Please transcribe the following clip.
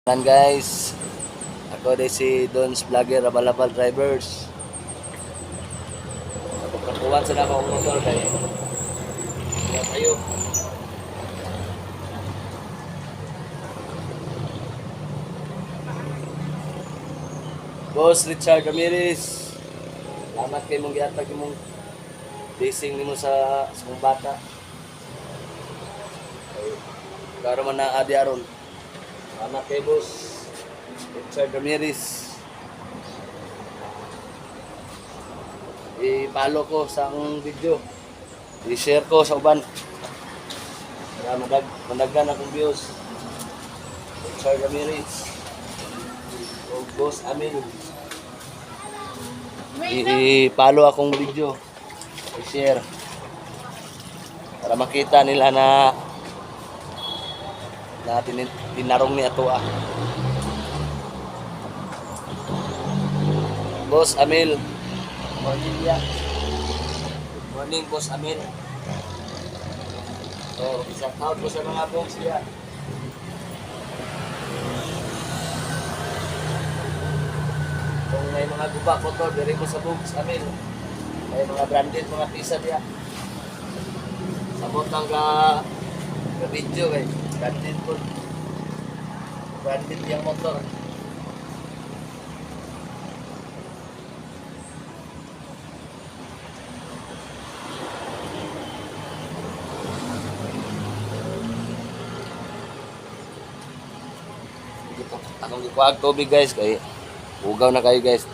Nan guys, ako din si Don's Vlogger Abal-Abal Drivers. Kapuan sa na akong motor kay kaya tayo. Boss Richard Ramirez, salamat kay mong gihatag imong blessing nimo sa mong bata. Karo man na adi aron. Salamat kay Boss Richard Ramirez. I-follow ko sa akong video. I-share ko sa uban. Para madaggan akong views. Richard Ramirez. O Boss Amil. I-follow akong video. I-share. Para makita nila na tinarong ni ato Boss Amil. Morning ya. Good morning Boss Amil. So, shout out po sa mga boss ya. Kung may mga guba motor, diri mo sa Boss Amil. May mga branded, mga pisa diya. Sabot ang ka video kay branded po. Branded yung motor. Akong ikuag tubig guys kay ugaw na kayo guys.